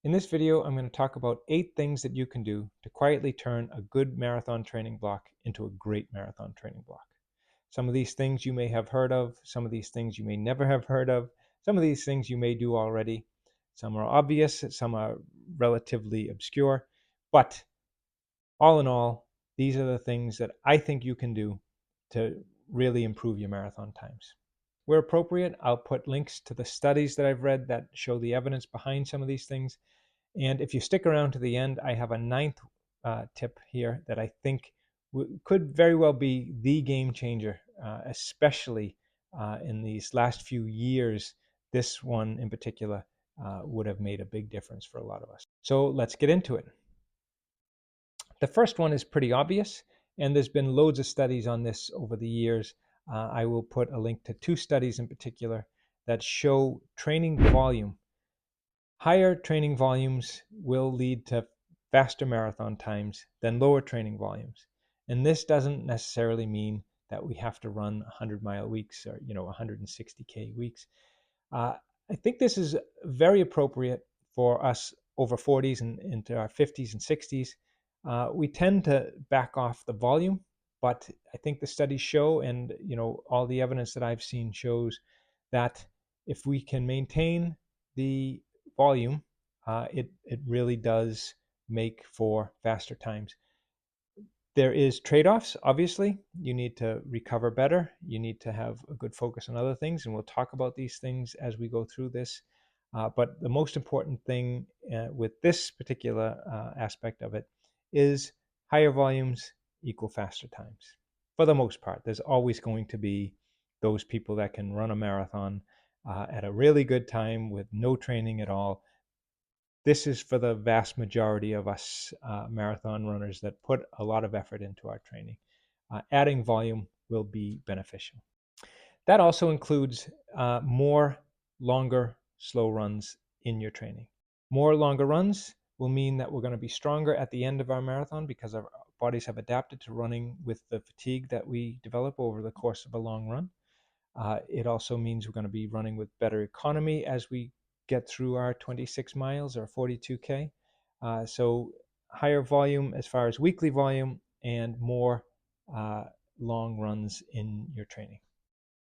In this video, I'm going to talk about 8 things that you can do to quietly turn a good marathon training block into a great marathon training block. Some of these things you may have heard of, some of these things you may never have heard of, some of these things you may do already. Some are obvious, some are relatively obscure, but all in all, these are the things that I think you can do to really improve your marathon times. Where appropriate, I'll put links to the studies that I've read that show the evidence behind some of these things. And if you stick around to the end, I have a ninth tip here that I think could very well be the game changer, especially in these last few years. This one in particular would have made a big difference for a lot of us. So let's get into it. The first one is pretty obvious, and there's been loads of studies on this over the years. I will put a link to 2 studies in particular that show training volume. Higher training volumes will lead to faster marathon times than lower training volumes. And this doesn't necessarily mean that we have to run 100-mile weeks or 160K weeks. I think this is very appropriate for us over 40s and into our 50s and 60s. We tend to back off the volume, but I think the studies show, and all the evidence that I've seen shows that if we can maintain the volume, it really does make for faster times. There is trade-offs, obviously. You need to recover better. You need to have a good focus on other things, and we'll talk about these things as we go through this. But the most important thing with this particular aspect of it is higher volumes equal faster times. For the most part, there's always going to be those people that can run a marathon at a really good time with no training at all. This is for the vast majority of us marathon runners that put a lot of effort into our training. Adding volume will be beneficial. That also includes more longer, slow runs in your training. More longer runs will mean that we're going to be stronger at the end of our marathon because our bodies have adapted to running with the fatigue that we develop over the course of a long run. It also means we're going to be running with better economy as we get through our 26 miles or 42K. So higher volume as far as weekly volume and more long runs in your training.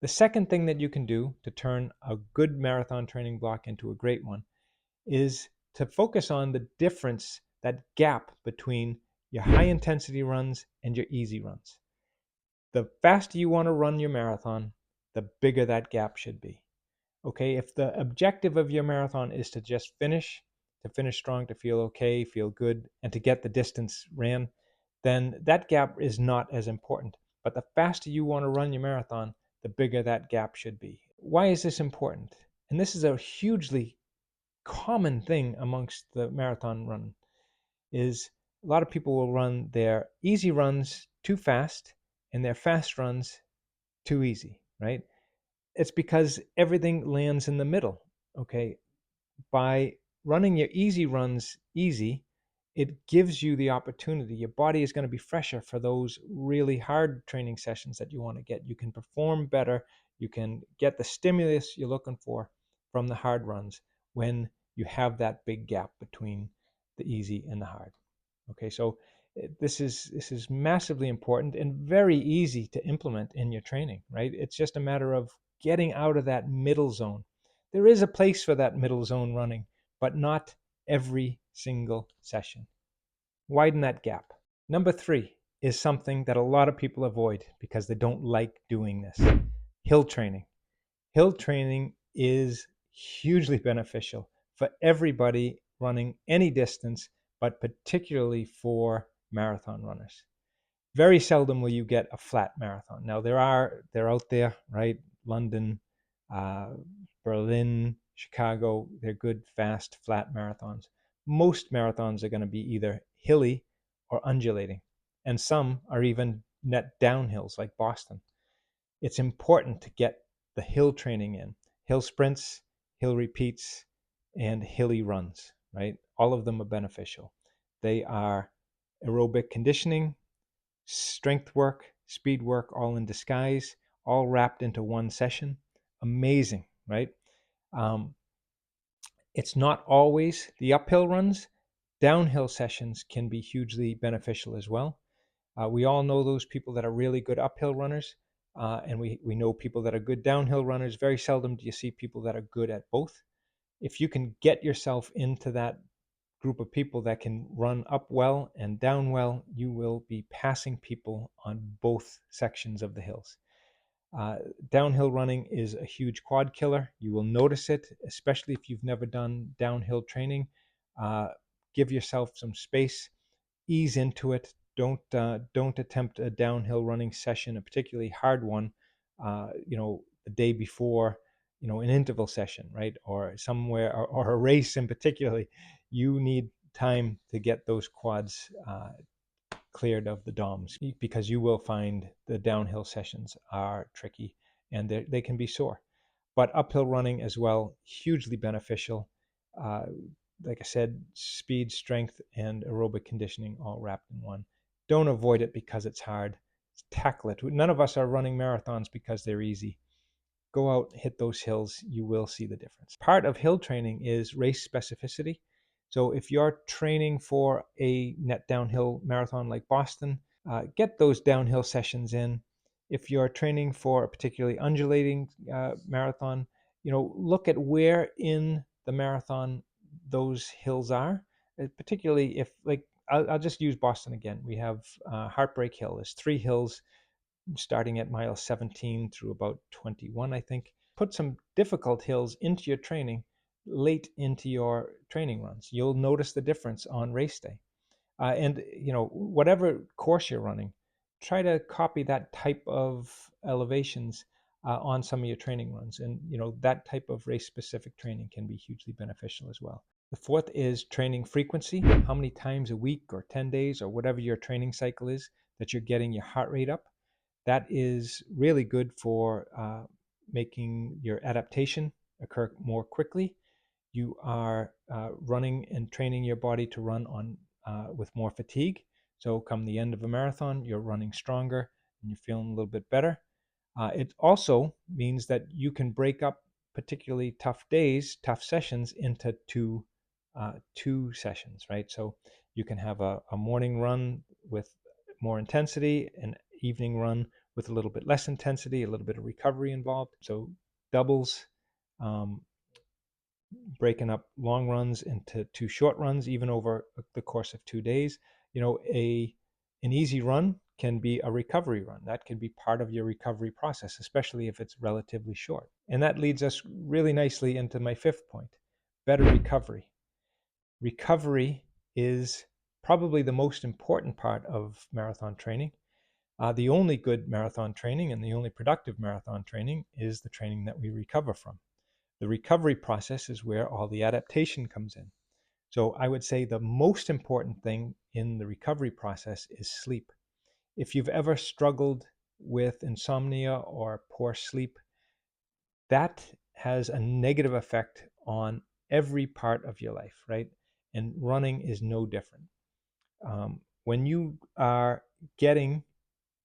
The second thing that you can do to turn a good marathon training block into a great one is to focus on the difference, that gap between your high intensity runs and your easy runs. The faster you want to run your marathon, the bigger that gap should be. Okay, if the objective of your marathon is to just finish, to finish strong, to feel okay, feel good, and to get the distance ran, then that gap is not as important. But the faster you want to run your marathon, the bigger that gap should be. Why is this important? And this is a hugely common thing amongst the marathon run, is a lot of people will run their easy runs too fast and their fast runs too easy, right? It's because everything lands in the middle. Okay, by running your easy runs easy, it gives you the opportunity. Your body is going to be fresher for those really hard training sessions that you want to get. You can perform better. You can get the stimulus you're looking for from the hard runs when you have that big gap between the easy and the hard. Okay, so this is massively important and very easy to implement in your training, right? It's just a matter of getting out of that middle zone. There is a place for that middle zone running, but not every single session. Widen that gap. Number 3 is something that a lot of people avoid because they don't like doing this. Hill training. Hill training is hugely beneficial for everybody running any distance, but particularly for marathon runners. Very seldom will you get a flat marathon. Now they're out there, right? London, Berlin, Chicago, they're good, fast, flat marathons. Most marathons are going to be either hilly or undulating, and some are even net downhills like Boston. It's important to get the hill training in. Hill sprints, hill repeats, and hilly runs, right? All of them are beneficial. They are aerobic conditioning, strength work, speed work, all in disguise, all wrapped into one session. Amazing, right? It's not always the uphill runs. Downhill sessions can be hugely beneficial as well. We all know those people that are really good uphill runners, and we know people that are good downhill runners. Very seldom do you see people that are good at both. If you can get yourself into that group of people that can run up well and down well, you will be passing people on both sections of the hills. Uh, Downhill running is a huge quad killer. You will notice it, especially if you've never done downhill training. Uh, give yourself some space, ease into it. Don't attempt a downhill running session, a particularly hard one, the day before, an interval session, right, or somewhere, or a race in particularly. You need time to get those quads cleared of the DOMs, because you will find the downhill sessions are tricky and they can be sore. But uphill running as well, hugely beneficial. Uh, like I said, speed, strength, and aerobic conditioning all wrapped in one. Don't avoid it because it's hard. Tackle it. None of us are running marathons because they're easy. Go out, hit those hills, you will see the difference. Part of hill training is race specificity. So if you're training for a net downhill marathon like Boston, get those downhill sessions in. If you're training for a particularly undulating marathon, look at where in the marathon those hills are. Particularly if, like, I'll just use Boston again. We have Heartbreak Hill. There's 3 hills starting at mile 17 through about 21, I think. Put some difficult hills into your training late into your training runs. You'll notice the difference on race day. And whatever course you're running, try to copy that type of elevations on some of your training runs. And that type of race specific training can be hugely beneficial as well. The fourth is training frequency. How many times a week or 10 days or whatever your training cycle is that you're getting your heart rate up. That is really good for making your adaptation occur more quickly. You are running and training your body to run on with more fatigue. So come the end of a marathon, you're running stronger and you're feeling a little bit better. It also means that you can break up particularly tough days, tough sessions into two sessions, right? So you can have a morning run with more intensity, an evening run with a little bit less intensity, a little bit of recovery involved. So doubles, um, breaking up long runs into 2 short runs, even over the course of 2 days. An easy run can be a recovery run. That can be part of your recovery process, especially if it's relatively short. And that leads us really nicely into my 5th point: better recovery. Recovery is probably the most important part of marathon training. The only good marathon training and the only productive marathon training is the training that we recover from. The recovery process is where all the adaptation comes in. So I would say the most important thing in the recovery process is sleep. If you've ever struggled with insomnia or poor sleep, that has a negative effect on every part of your life, right? And running is no different. When you are getting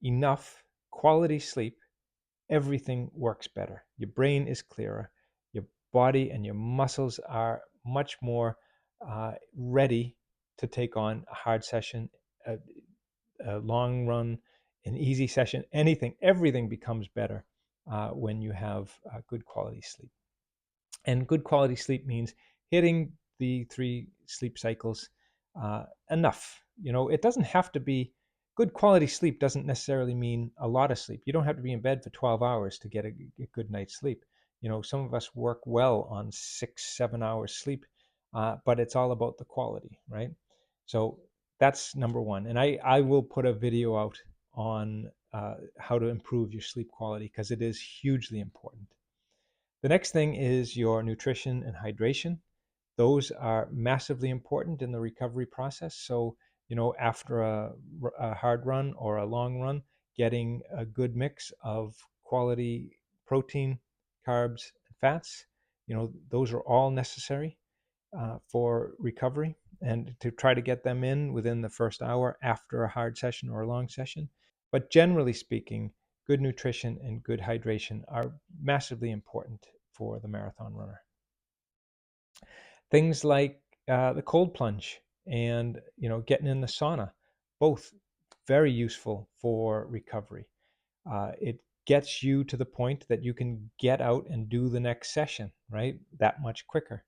enough quality sleep, everything works better. Your brain is clearer. Your body and your muscles are much more ready to take on a hard session, a, a long run, an easy session, anything. Everything becomes better when you have good quality sleep. And good quality sleep means hitting the 3 sleep cycles enough. It doesn't have to be good quality sleep, doesn't necessarily mean a lot of sleep. You don't have to be in bed for 12 hours to get a good night's sleep. Some of us work well on 6, 7 hours sleep, but it's all about the quality, right? So that's number one. And I will put a video out on how to improve your sleep quality because it is hugely important. The next thing is your nutrition and hydration. Those are massively important in the recovery process. So, after a hard run or a long run, getting a good mix of quality protein, carbs, and fats, those are all necessary for recovery, and to try to get them in within the first hour after a hard session or a long session. But generally speaking, good nutrition and good hydration are massively important for the marathon runner. Things like the cold plunge and getting in the sauna, both very useful for recovery. It gets you to the point that you can get out and do the next session, right? That much quicker.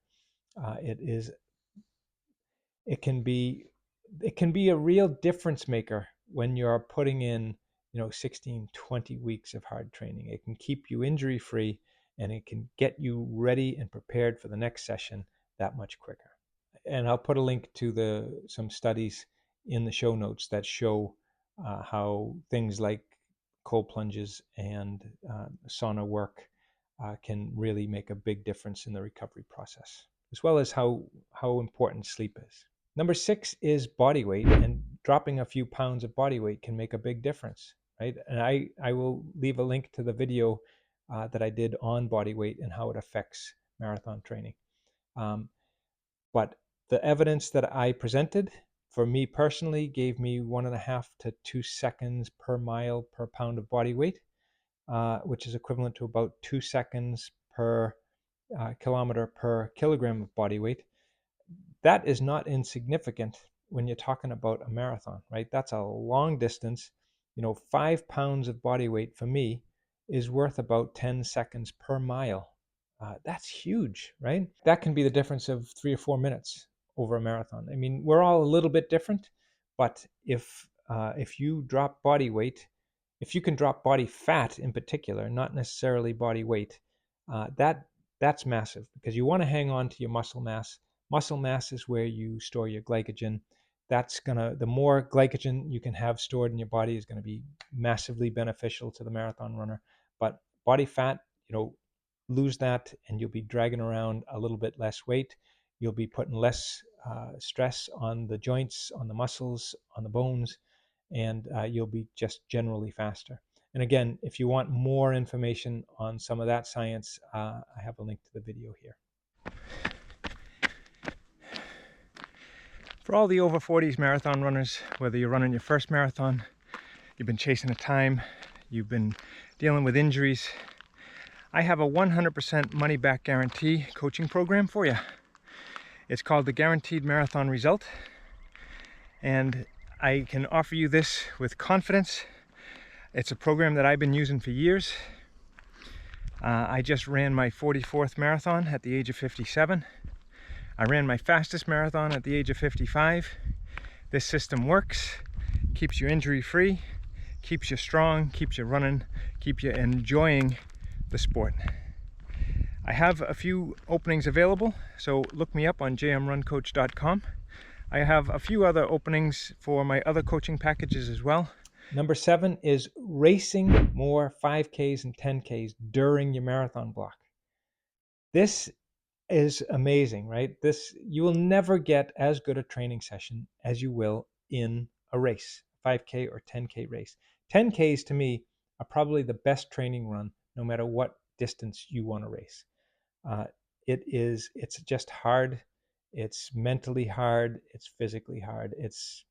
It is it can be it can be a real difference maker when you're putting in 16, 20 weeks of hard training. It can keep you injury free, and it can get you ready and prepared for the next session that much quicker. And I'll put a link to some studies in the show notes that show how things like cold plunges and sauna work can really make a big difference in the recovery process, as well as how important sleep is. Number 6 is body weight, and dropping a few pounds of body weight can make a big difference, right? And I will leave a link to the video that I did on body weight and how it affects marathon training. But the evidence that I presented for me personally gave me 1.5 to 2 seconds per mile per pound of body weight, which is equivalent to about 2 seconds per kilometer per kilogram of body weight. That is not insignificant when you're talking about a marathon, right? That's a long distance. 5 pounds of body weight for me is worth about 10 seconds per mile. That's huge, right? That can be the difference of 3 or 4 minutes over a marathon. I mean, we're all a little bit different, but if you drop body weight, if you can drop body fat in particular, not necessarily body weight, that's massive, because you want to hang on to your muscle mass. Muscle mass is where you store your glycogen. The more glycogen you can have stored in your body is going to be massively beneficial to the marathon runner. But body fat, lose that and you'll be dragging around a little bit less weight. You'll be putting less stress on the joints, on the muscles, on the bones, and you'll be just generally faster. And again, if you want more information on some of that science, I have a link to the video here. For all the over 40s marathon runners, whether you're running your first marathon, you've been chasing a time, you've been dealing with injuries, I have a 100% money back guarantee coaching program for you. It's called the Guaranteed Marathon Result, and I can offer you this with confidence. It's a program that I've been using for years. I just ran my 44th marathon at the age of 57. I ran my fastest marathon at the age of 55. This system works, keeps you injury free, keeps you strong, keeps you running, keeps you enjoying the sport. I have a few openings available, so look me up on jmruncoach.com. I have a few other openings for my other coaching packages as well. Number 7 is racing more 5Ks and 10Ks during your marathon block. This is amazing, right? You will never get as good a training session as you will in a race, 5K or 10K race. 10Ks to me are probably the best training run, no matter what distance you want to race. It's just hard. It's mentally hard. It's physically hard. It's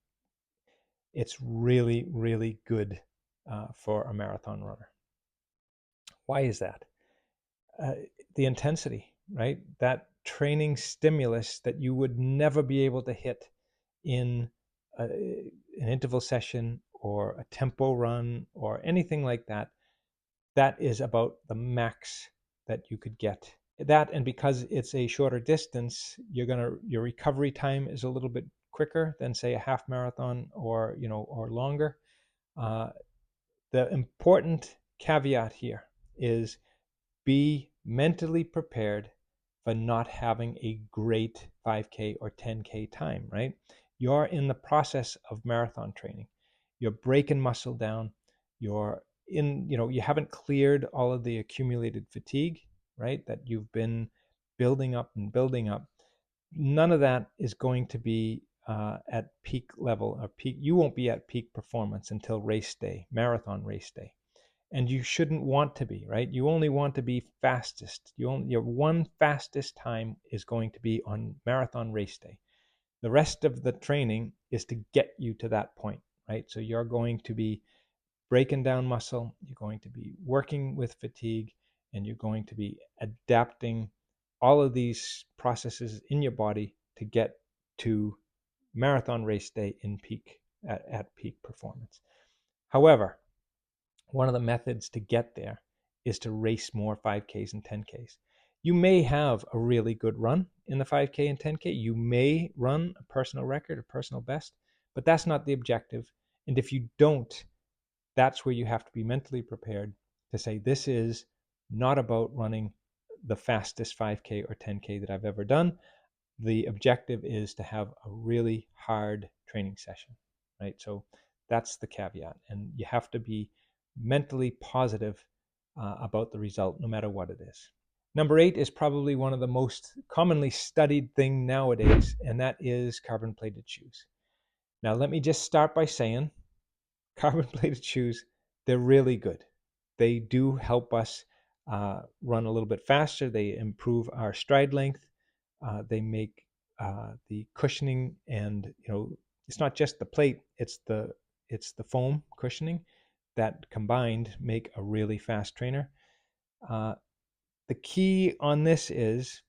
really, really good for a marathon runner. Why is that? The intensity, right? That training stimulus that you would never be able to hit in an interval session or a tempo run or anything like that. That is about the max that you could get. That, and because it's a shorter distance, your recovery time is a little bit quicker than, say, a half marathon or longer. The important caveat here is be mentally prepared for not having a great 5K or 10K time, right? You're in the process of marathon training. You're breaking muscle down. You haven't cleared all of the accumulated fatigue, right? That you've been building up and building up. None of that is going to be at peak level or peak. You won't be at peak performance until race day, marathon race day. And you shouldn't want to be, right? You only want to be fastest. Your one fastest time is going to be on marathon race day. The rest of the training is to get you to that point, right? So you're going to be breaking down muscle, you're going to be working with fatigue, and you're going to be adapting all of these processes in your body to get to marathon race day in peak at peak performance. However, one of the methods to get there is to race more 5Ks and 10Ks. You may have a really good run in the 5K and 10K. You may run a personal record, a personal best, but that's not the objective. And if you don't, that's where you have to be mentally prepared to say, this is not about running the fastest 5K or 10K that I've ever done. The objective is to have a really hard training session, right? So that's the caveat. And you have to be mentally positive about the result, no matter what it is. Number 8 is probably one of the most commonly studied thing nowadays, and that is carbon-plated shoes. Now, let me just start by saying carbon-plated shoes, they're really good. They do help us run a little bit faster. They improve our stride length. They make the cushioning, and it's not just the plate, it's the foam cushioning that combined make a really fast trainer. The key on this is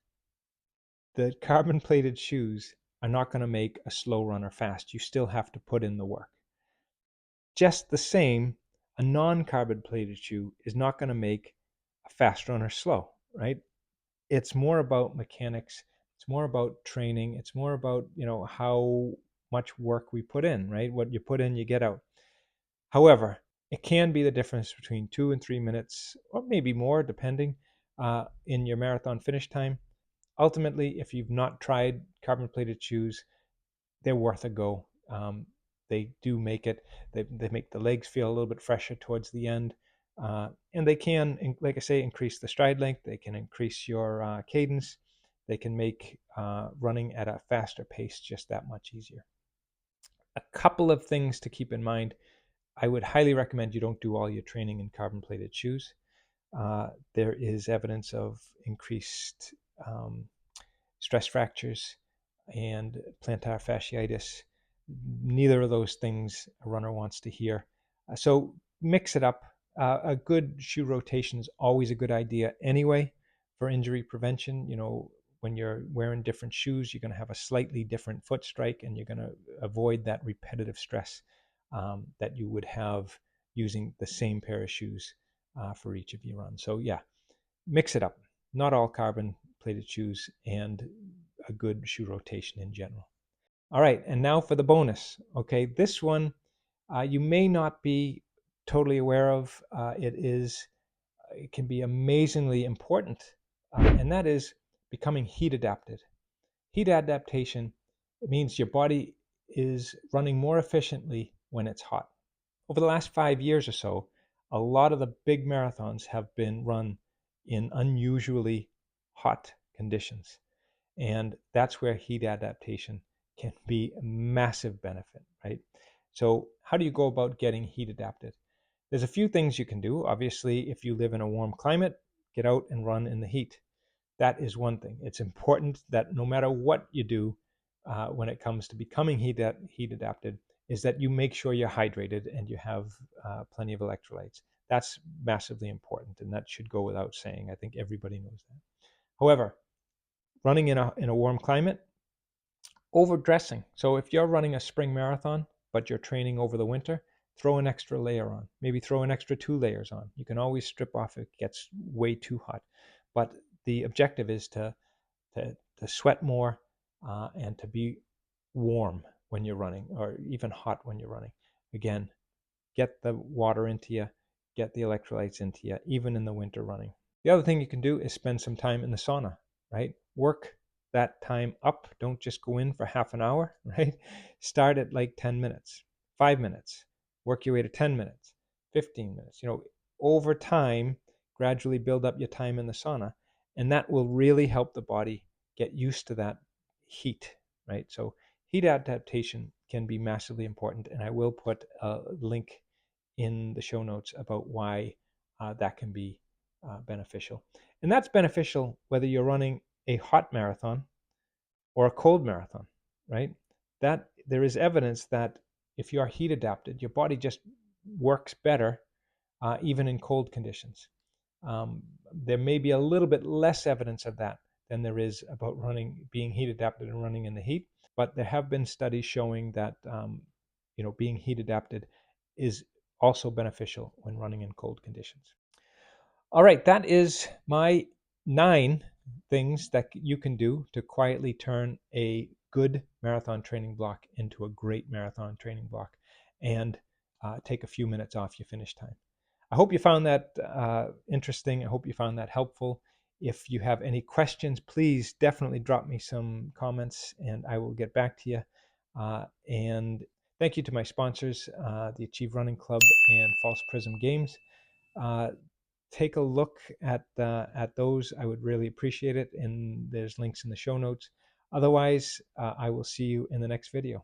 the carbon plated shoes are not going to make a slow runner fast. You still have to put in the work. Just the same, a non-carbon plated shoe is not going to make a fast runner slow, right? It's more about mechanics. It's more about training. It's more about, how much work we put in, right? What you put in, you get out. However, it can be the difference between 2 and 3 minutes, or maybe more, depending, in your marathon finish time. Ultimately, if you've not tried carbon plated shoes, they're worth a go. They do make it, they make the legs feel a little bit fresher towards the end. And they can, like I say, increase the stride length. They can increase your cadence. They can make running at a faster pace just that much easier. A couple of things to keep in mind. I would highly recommend you don't do all your training in carbon plated shoes. There is evidence of increased stress fractures and plantar fasciitis. Neither of those things a runner wants to hear. So mix it up. A good shoe rotation is always a good idea anyway for injury prevention. When you're wearing different shoes, you're going to have a slightly different foot strike, and you're going to avoid that repetitive stress that you would have using the same pair of shoes for each of your runs. So yeah, mix it up. Not all carbon plated shoes, and a good shoe rotation in general. All right, and now for the bonus. Okay, this one you may not be totally aware of. It can be amazingly important, and that is becoming heat adapted. Heat adaptation, it means your body is running more efficiently when it's hot. Over the last 5 years or so, a lot of the big marathons have been run in unusually hot conditions. And that's where heat adaptation can be a massive benefit, right? So how do you go about getting heat adapted? There's a few things you can do. Obviously, if you live in a warm climate, get out and run in the heat. That is one thing. It's important that no matter what you do when it comes to becoming heat adapted, is that you make sure you're hydrated and you have plenty of electrolytes. That's massively important, and that should go without saying. I think everybody knows that. However, running in a warm climate, overdressing. So if you're running a spring marathon, but you're training over the winter, throw an extra layer on. Maybe throw an extra 2 layers on. You can always strip off if it gets way too hot. But the objective is to sweat more and to be warm when you're running, or even hot when you're running. Again, get the water into you, get the electrolytes into you, even in the winter running. The other thing you can do is spend some time in the sauna, right? Work that time up. Don't just go in for half an hour, right? Start at like 10 minutes, 5 minutes, work your way to 10 minutes, 15 minutes. Over time, gradually build up your time in the sauna, and that will really help the body get used to that heat, right? So heat adaptation can be massively important, and I will put a link in the show notes about why that can be beneficial. And that's beneficial whether you're running a hot marathon or a cold marathon, right? That there is evidence that if you are heat adapted, your body just works better even in cold conditions. There may be a little bit less evidence of that than there is about being heat adapted and running in the heat. But there have been studies showing that being heat adapted is also beneficial when running in cold conditions. All right, that is my 9 things that you can do to quietly turn a good marathon training block into a great marathon training block and take a few minutes off your finish time. I hope you found that interesting. I hope you found that helpful. If you have any questions, please definitely drop me some comments and I will get back to you. And thank you to my sponsors, the Achieve Running Club and False Prism Games. Take a look at those. I would really appreciate it. And there's links in the show notes. Otherwise, I will see you in the next video.